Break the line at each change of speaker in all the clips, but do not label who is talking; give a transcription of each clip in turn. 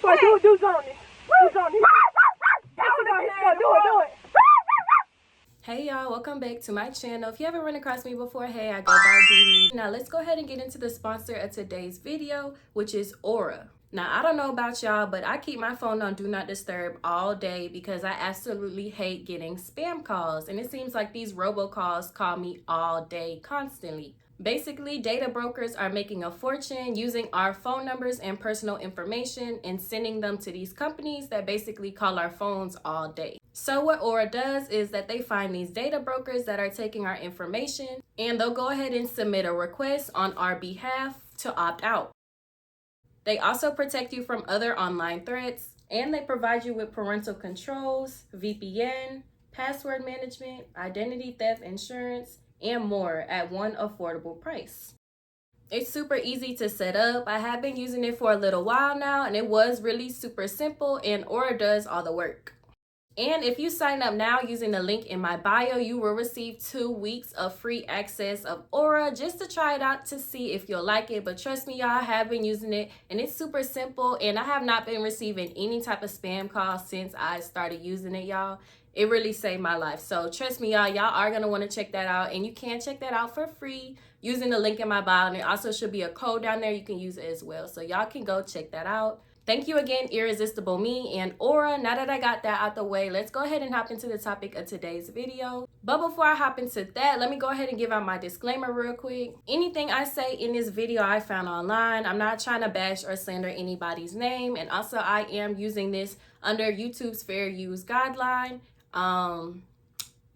So do zone this. Do zone this. Do it.
Hey y'all, welcome back to my channel. If you haven't run across me before, hey, I go by Dee. Now let's go ahead and get into the sponsor of today's video, which is Aura. Now I don't know about y'all, but I keep my phone on do not disturb all day because I absolutely hate getting spam calls, and it seems like these robocalls call me all day constantly. Basically, data brokers are making a fortune using our phone numbers and personal information and sending them to these companies that basically call our phones all day. So what Aura does is that they find these data brokers that are taking our information, and they'll go ahead and submit a request on our behalf to opt out. They also protect you from other online threats, and they provide you with parental controls, VPN, password management, identity theft insurance, and more at one affordable price. It's super easy to set up. I have been using it for a little while now, and it was really super simple, and Aura does all the work. And if you sign up now using the link in my bio, you will receive 2 weeks of free access of Aura just to try it out to see if you'll like it. But trust me, y'all, I have been using it and it's super simple, and I have not been receiving any type of spam calls since I started using it, y'all. It really saved my life. So trust me, y'all are going to want to check that out, and you can check that out for free using the link in my bio, and it also should be a code down there. You can use it as well. So y'all can go check that out. Thank you again, Irresistible Me and Aura. Now that I got that out the way, let's go ahead and hop into the topic of today's video. But before I hop into that, let me go ahead and give out my disclaimer real quick. Anything I say in this video I found online. I'm not trying to bash or slander anybody's name. And also I am using this under YouTube's fair use guideline.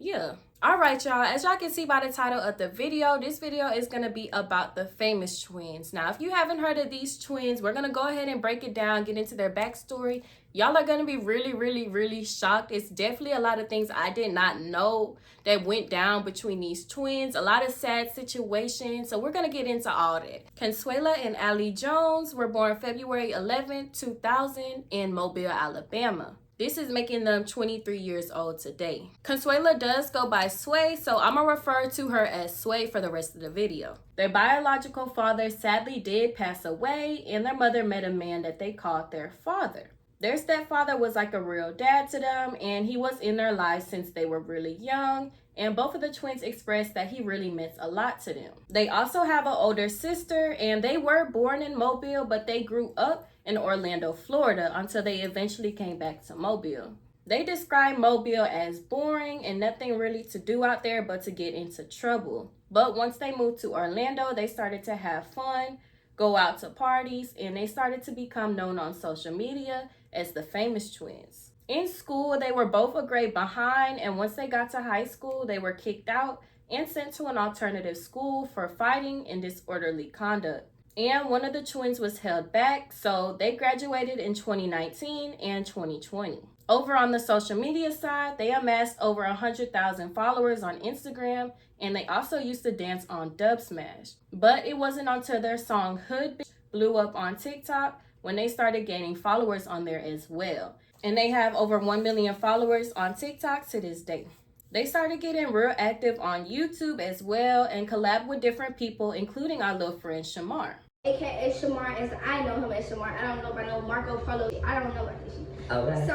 Yeah. All right, y'all, as y'all can see by the title of the video, this video is going to be about the famous twins. Now, if you haven't heard of these twins, we're going to go ahead and break it down, get into their backstory. Y'all are going to be really shocked. It's definitely a lot of things I did not know that went down between these twins, a lot of sad situations. So we're going to get into all that. Consuela and Allie Jones were born February 11, 2000 in Mobile, Alabama. This is making them 23 years old today. Consuela does go by Sway, so I'm gonna refer to her as Sway for the rest of the video. Their biological father sadly did pass away, and their mother met a man that they called their father. Their stepfather was like a real dad to them, and he was in their lives since they were really young, and both of the twins expressed that he really meant a lot to them. They also have an older sister, and they were born in Mobile, but they grew up in Orlando, Florida, until they eventually came back to Mobile. They describe Mobile as boring and nothing really to do out there but to get into trouble. But once they moved to Orlando, they started to have fun, go out to parties, and they started to become known on social media as the famous twins. In school, they were both a grade behind, and once they got to high school, they were kicked out and sent to an alternative school for fighting and disorderly conduct. And one of the twins was held back, so they graduated in 2019 and 2020. Over on the social media side, they amassed over 100,000 followers on Instagram, and they also used to dance on Dub Smash. But it wasn't until their song Hood Bitch blew up on TikTok when they started gaining followers on there as well. And they have over 1 million followers on TikTok to this day. They started getting real active on YouTube as well and collab with different people, including our little friend Shamar.
AKA Shamar, as I know him as Shamar. I don't know about no Marco Polo. I don't know about this shit.
Okay.
So,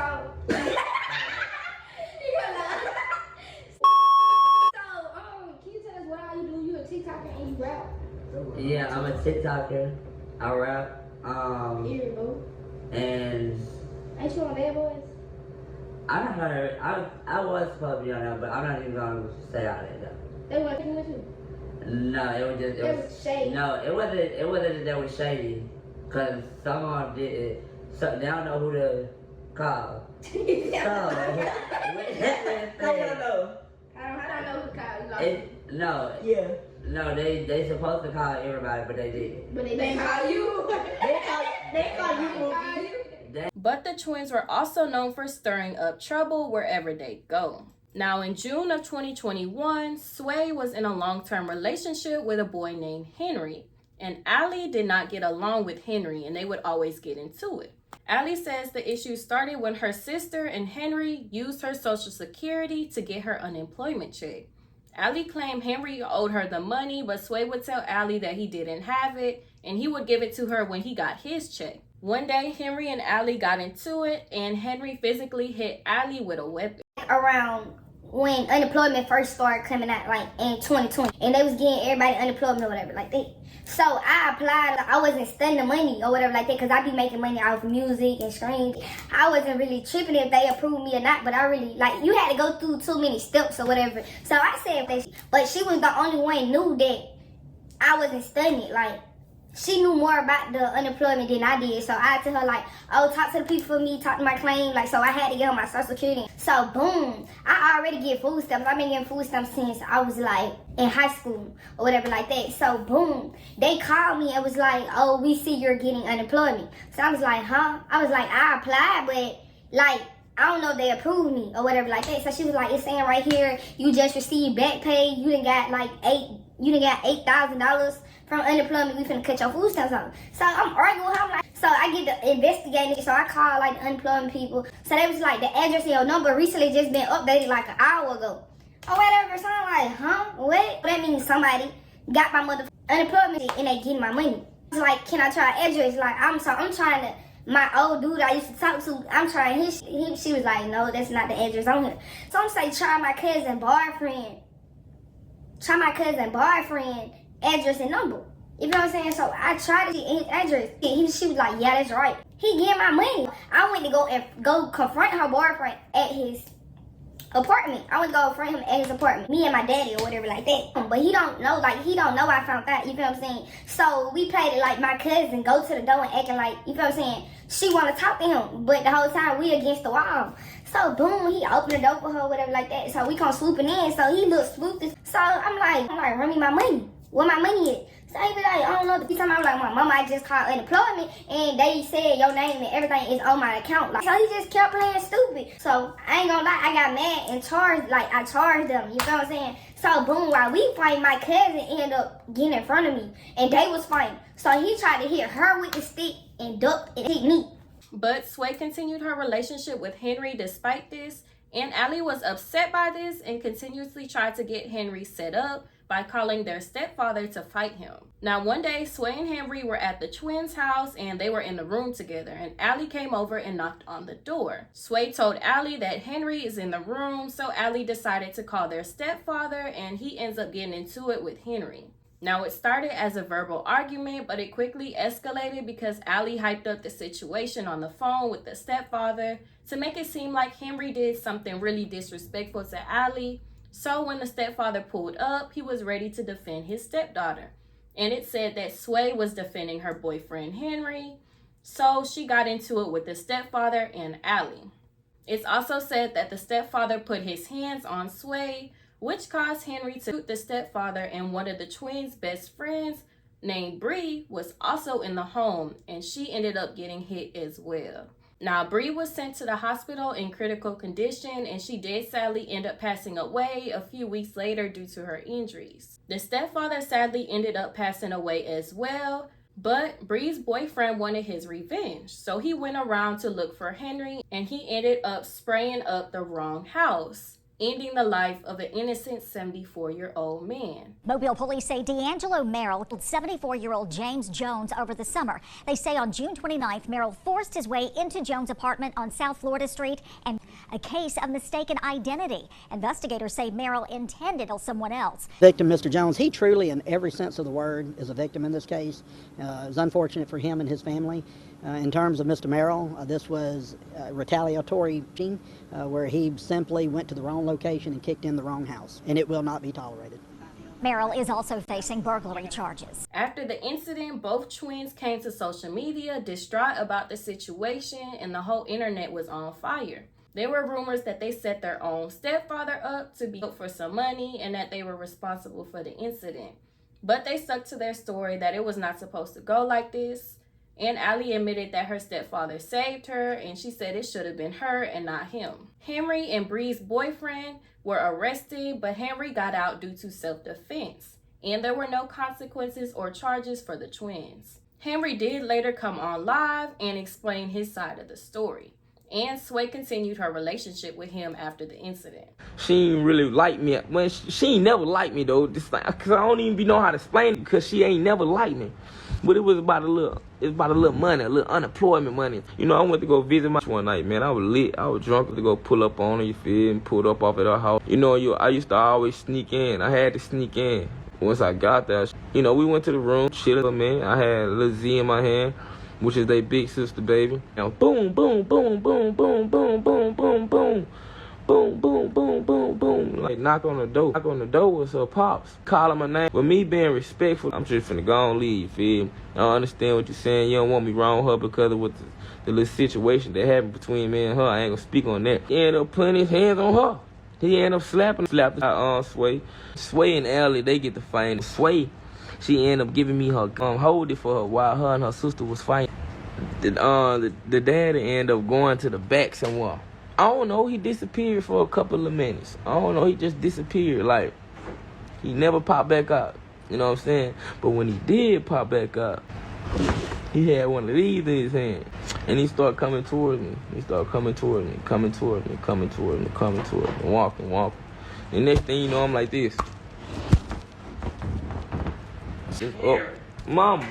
can you tell us what all you do? You a TikToker and you rap?
Yeah, I'm a TikToker. I rap.
Eerie, boo.
And
Ain't you on Bad Boys?
I don't know. I was supposed to be on that, but I'm not even going to say all that though.
They weren't with you?
No, it was just.
It was shady.
No, it wasn't. It wasn't that was shady, cause someone did it. So they don't know who to call. So
I don't know who called you.
No.
Yeah.
No, they supposed to call everybody, but they didn't.
But they call you.
They call you.
But the twins were also known for stirring up trouble wherever they go. Now, in June of 2021, Sway was in a long-term relationship with a boy named Henry, and Allie did not get along with Henry, and they would always get into it. Allie says the issue started when her sister and Henry used her Social Security to get her unemployment check. Allie claimed Henry owed her the money, but Sway would tell Allie that he didn't have it, and he would give it to her when he got his check. One day, Henry and Allie got into it, and Henry physically hit Allie with a weapon.
Around when unemployment first started coming out, like in 2020, and they was getting everybody unemployment or whatever like that. So I applied. I wasn't studying the money or whatever like that, because I be making money off music and streams. I wasn't really tripping if they approved me or not, but I really, like, you had to go through too many steps or whatever. So I said that, but she was the only one knew that I wasn't studying it. Like, she knew more about the unemployment than I did. So I told her, like, oh, talk to the people for me, talk to my claim. Like, so I had to get on my social security. So boom, I already get food stamps. I've been getting food stamps since I was like in high school or whatever like that. So boom, they called me and was like, oh, we see you're getting unemployment. So I was like, huh? I was like, I applied, but like, I don't know if they approved me or whatever like that. So she was like, it's saying right here, you just received back pay. You done got like $8,000 from unemployment. We finna cut your food stamps off. So I'm arguing with her. I'm like, so I get to investigate it. So I call like the unemployment people. So they was like, the address of your number recently just been updated like an hour ago. Or whatever. So I'm like, huh? What? That means somebody got my motherfucking unemployment and they getting my money. It's like, can I try address? Like, I'm trying to. My old dude I used to talk to, I'm trying his. She was like, no, that's not the address on here. So I'm saying, try my cousin boyfriend. Try my cousin boyfriend address and number. You know what I'm saying? So I tried to get his address. She was like, yeah, that's right. He get my money. I went to go confront her boyfriend at his apartment. I went to go confront him at his apartment. Me and my daddy or whatever like that. But he don't know, he don't know I found out. You feel what I'm saying? So we played it like my cousin go to the door and acting like, you feel what I'm saying? She want to talk to him, but the whole time we against the wall. So boom, he opened the door for her, whatever like that. So we come swooping in. So he looked swooped. So I'm like, run me my money. Where my money is? So he be like, I don't know. This time I was like, my mama, I just called unemployment, and they said your name and everything is on my account. Like, so he just kept playing stupid. So I ain't gonna lie, I got mad and charged. Like, I charged them. You know what I'm saying? So boom, while we fight, my cousin ended up getting in front of me, and they was fighting. So he tried to hit her with the stick and ducked and hit me.
But Sway continued her relationship with Henry despite this, and Allie was upset by this and continuously tried to get Henry set up by calling their stepfather to fight him. Now one day, Sway and Henry were at the twins' house and they were in the room together, and Allie came over and knocked on the door. Sway told Allie that Henry is in the room, so Allie decided to call their stepfather, and he ends up getting into it with Henry. Now it started as a verbal argument, but it quickly escalated because Allie hyped up the situation on the phone with the stepfather to make it seem like Henry did something really disrespectful to Allie. So when the stepfather pulled up, he was ready to defend his stepdaughter. And it said that Sway was defending her boyfriend Henry. So she got into it with the stepfather and Allie. It's also said that the stepfather put his hands on Sway, which caused Henry to shoot the stepfather, and one of the twins' best friends named Bree was also in the home, and she ended up getting hit as well. Now, Bree was sent to the hospital in critical condition, and she did sadly end up passing away a few weeks later due to her injuries. The stepfather sadly ended up passing away as well, but Bree's boyfriend wanted his revenge, so he went around to look for Henry, and he ended up spraying up the wrong house, ending the life of an innocent 74-year-old man.
Mobile police say D'Angelo Merrill killed 74-year-old James Jones over the summer. They say on June 29th, Merrill forced his way into Jones' apartment on South Florida Street, and a case of mistaken identity. Investigators say Merrill intended to kill someone else.
Victim, Mr. Jones, he truly, in every sense of the word, is a victim in this case. It was unfortunate for him and his family. In terms of Mr. Merrill, this was retaliatory where he simply went to the wrong location and kicked in the wrong house, and it will not be tolerated.
Merrill is also facing burglary charges.
After the incident, both twins came to social media distraught about the situation, and the whole internet was on fire. There were rumors that they set their own stepfather up to be for some money and that they were responsible for the incident. But they stuck to their story that it was not supposed to go like this. And Allie admitted that her stepfather saved her, and she said it should have been her and not him. Henry and Bree's boyfriend were arrested, but Henry got out due to self-defense, and there were no consequences or charges for the twins. Henry did later come on live and explain his side of the story. And Sway continued her relationship with him after the incident.
She ain't really like me. Well, she ain't never liked me though. This thing, cause I don't even know how to explain it because she ain't never liked me. But it was about a little money, a little unemployment money. You know, I went to go visit my one night, man. I was lit. I was drunk to go pull up on her, you feel me? Pulled up off at her house. You know, I used to always sneak in. I had to sneak in. Once I got there, you know, we went to the room, chilling, man. I had a little Z in my hand, which is their big sister, baby. Now, boom, boom, boom, boom, boom, boom, boom, boom, boom. Boom, boom, boom, boom, boom. Like, knock on the door. Knock on the door was her pops. Calling my name. With me being respectful, I'm just finna go and leave, feel me? I don't understand what you're saying. You don't want me wrong with her because of what the little situation that happened between me and her. I ain't gonna speak on that. He ended up putting his hands on her. He ended up slapping Sway. Sway and Allie, they get the fighting. Sway, she ended up giving me her hold it for her while her and her sister was fighting. The dad ended up going to the back somewhere. I don't know, he disappeared for a couple of minutes. I don't know, he just disappeared. Like, he never popped back out. You know what I'm saying? But when he did pop back out, he had one of these in his hand. And he started coming towards me. Coming towards me, walking. The next thing you know, I'm like this. Just up. Mama.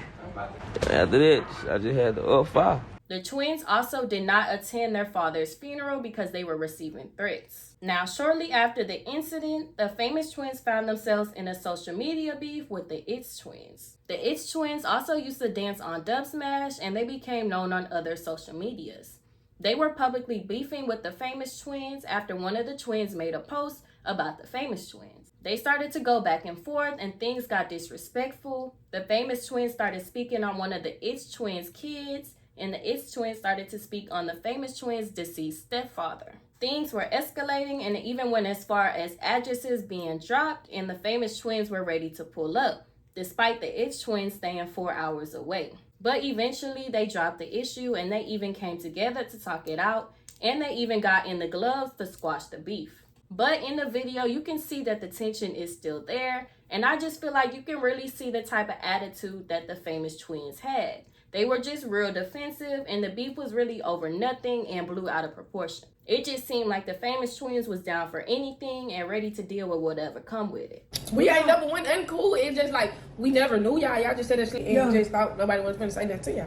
After that, I just had to up fire.
The twins also did not attend their father's funeral because they were receiving threats. Now, shortly after the incident, the famous twins found themselves in a social media beef with the It's twins. The It's twins also used to dance on Dub Smash, and they became known on other social medias. They were publicly beefing with the famous twins after one of the twins made a post about the famous twins. They started to go back and forth, and things got disrespectful. The famous twins started speaking on one of the It's twins' kids, and the It's twins started to speak on the famous twins' deceased stepfather. Things were escalating, and it even went as far as addresses being dropped, and the famous twins were ready to pull up, despite the It's twins staying 4 hours away. But eventually, they dropped the issue, and they even came together to talk it out, and they even got in the gloves to squash the beef. But in the video, you can see that the tension is still there, and I just feel like you can really see the type of attitude that the famous twins had. They were just real defensive, and the beef was really over nothing and blew out of proportion. It just seemed like the famous twins was down for anything and ready to deal with whatever come with it.
We ain't never went uncool. It's just like we never knew y'all. Y'all just said that shit and just thought nobody was gonna say that to y'all.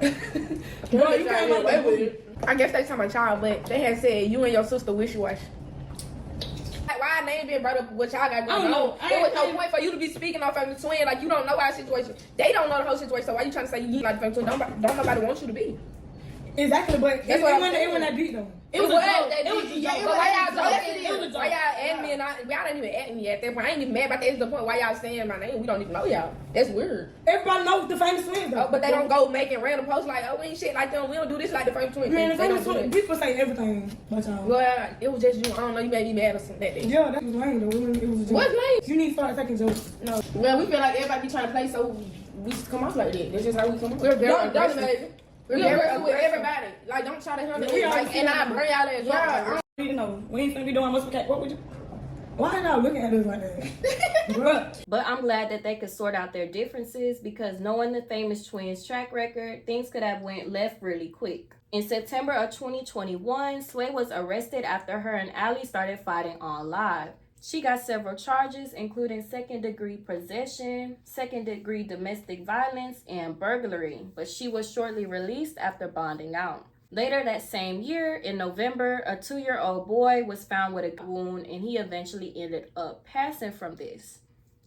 Bro, you can't get away with it. I guess they talking about y'all, but they had said you and your sister wishy-washy. Why name being brought up what y'all got going on? There was no point for you to be speaking on family twin. Like, you don't know our situation. They don't know the whole situation. So why you trying to say you like family twin? Don't nobody want you to be.
Exactly, but
That's
it wasn't that deep though.
It was a joke. Why y'all add me and y'all didn't even add me at that point. I ain't even mad about that. It's the point why y'all saying my name. We don't even know y'all. That's weird.
Everybody knows the famous twins though.
But they don't go making random posts like, oh, we ain't shit like them. We don't do this like the famous twins.
Man, the famous twins, people say everything about y'all.
Well, it was just you. I don't know. You made me mad or something that day.
Yeah, that was lame though. It was a joke.
What's lame?
You need to start taking jokes.
No. Well, we feel like everybody be trying to play, so we just come off like that. That's just how we come off. We're very aggressive. We're very aggressive with everybody. Like, don't try to handle it. Like, and I bring y'all as well.
You know, we ain't finna be doing much. What would you? Why are y'all looking at us like that?
But I'm glad that they could sort out their differences, because knowing the famous twins' track record, things could have went left really quick. In September of 2021, Sway was arrested after her and Allie started fighting on live. She got several charges, including second-degree possession, second-degree domestic violence, and burglary, but she was shortly released after bonding out. Later that same year, in November, a 2-year-old boy was found with a wound, and he eventually ended up passing from this.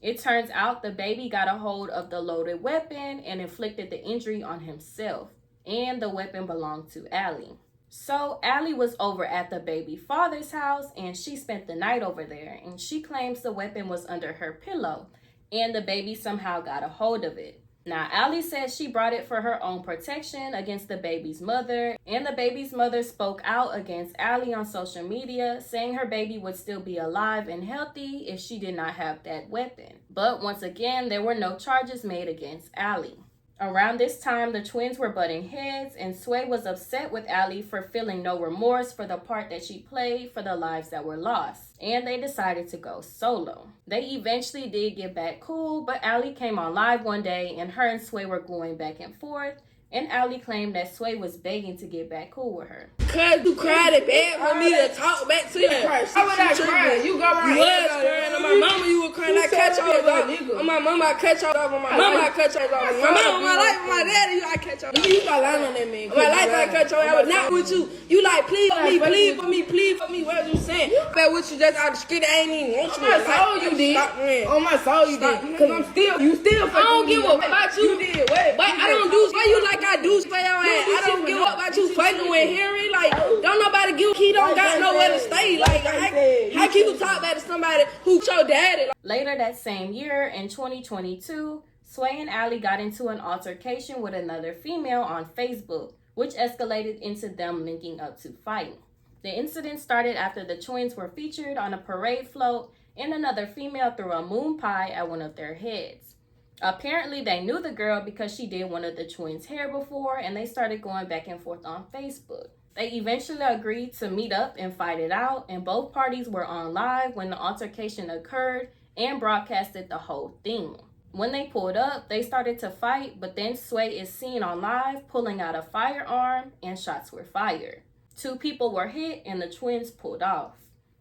It turns out the baby got a hold of the loaded weapon and inflicted the injury on himself, and the weapon belonged to Allie. So Allie was over at the baby father's house, and she spent the night over there, and she claims the weapon was under her pillow, and the baby somehow got a hold of it. Now, Allie says she brought it for her own protection against the baby's mother, and the baby's mother spoke out against Allie on social media, saying her baby would still be alive and healthy if she did not have that weapon. But once again, there were no charges made against Allie. Around this time, the twins were butting heads, and Sway was upset with Allie for feeling no remorse for the part that she played for the lives that were lost, and they decided to go solo. They eventually did get back cool, but Allie came on live one day, and her and Sway were going back and forth, and Allie claimed that Sway was begging to get back cool with her.
Cause you cried it bad for me to talk back to you. Why would I cry? You go right. You was crying. On my mama, you were crying. I cut your off. On my mama, I cut your off. On my mama, I cut your off. On my mama, my life, my daddy, I cut your off. You got lying on that man. My life, I cut your off. I was not with you. You like, please for me, please for me, please for me. What you saying? But with you just out the street, I ain't even want you. On my soul, you did. On my soul, you did. Cause I'm still, you still. I don't give a fuck about you. You did. But I don't do for you like I do for your ass. I don't give a fuck about you fucking with Henry. Like, don't nobody give a key, don't got nowhere to stay. Like, how can you talk back to somebody who your daddy?
Later that same year, in 2022, Sway and Allie got into an altercation with another female on Facebook, which escalated into them linking up to fighting. The incident started after the twins were featured on a parade float and another female threw a moon pie at one of their heads. Apparently, they knew the girl because she did one of the twins' hair before, and they started going back and forth on Facebook. They eventually agreed to meet up and fight it out, and both parties were on live when the altercation occurred and broadcasted the whole thing. When they pulled up, they started to fight, but then Sway is seen on live pulling out a firearm and shots were fired. 2 people were hit and the twins pulled off.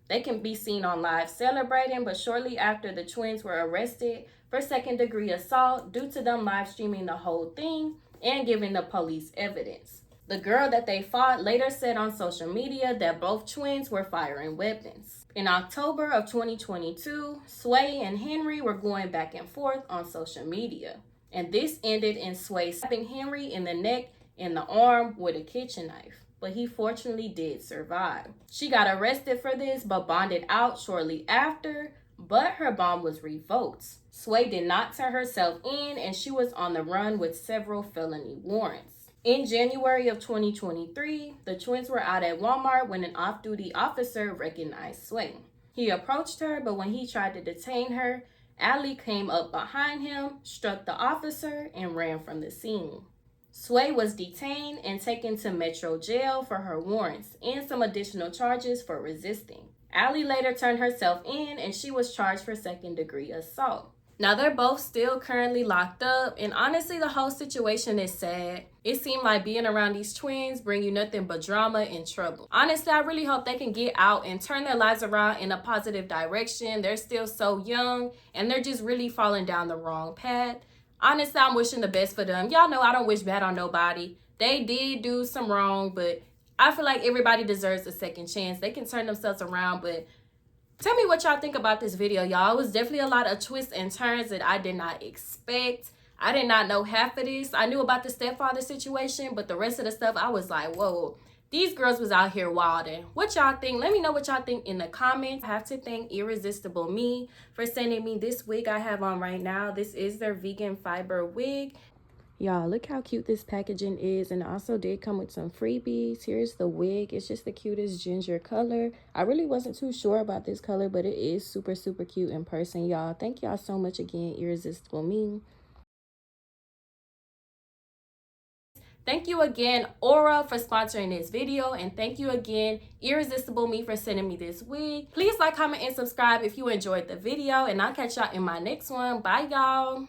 They can be seen on live celebrating, but shortly after, the twins were arrested for second-degree assault due to them live streaming the whole thing and giving the police evidence. The girl that they fought later said on social media that both twins were firing weapons. In October of 2022, Sway and Henry were going back and forth on social media, and this ended in Sway stabbing Henry in the neck and the arm with a kitchen knife, but he fortunately did survive. She got arrested for this but bonded out shortly after, but her bond was revoked. Sway did not turn herself in, and she was on the run with several felony warrants. In January of 2023, the twins were out at Walmart when an off-duty officer recognized Sway. He approached her, but when he tried to detain her, Allie came up behind him, struck the officer, and ran from the scene. Sway was detained and taken to Metro Jail for her warrants and some additional charges for resisting. Allie later turned herself in, and she was charged for second-degree assault. Now, they're both still currently locked up, and honestly, the whole situation is sad. It seemed like being around these twins bring you nothing but drama and trouble. Honestly, I really hope they can get out and turn their lives around in a positive direction. They're still so young, and they're just really falling down the wrong path. Honestly, I'm wishing the best for them. Y'all know I don't wish bad on nobody. They did do some wrong, but I feel like everybody deserves a second chance. They can turn themselves around, but tell me what y'all think about this video, y'all. It was definitely a lot of twists and turns that I did not expect. I did not know half of this. I knew about the stepfather situation, but the rest of the stuff, I was like, whoa, these girls was out here wilding. What y'all think? Let me know what y'all think in the comments. I have to thank Irresistible Me for sending me this wig I have on right now. This is their vegan fiber wig. Y'all, look how cute this packaging is, and it also did come with some freebies. Here's the wig. It's just the cutest ginger color. I really wasn't too sure about this color, but it is super, super cute in person, y'all. Thank y'all so much again, Irresistible Me. Thank you again, Aura, for sponsoring this video, and thank you again, Irresistible Me, for sending me this wig. Please like, comment, and subscribe if you enjoyed the video, and I'll catch y'all in my next one. Bye, y'all.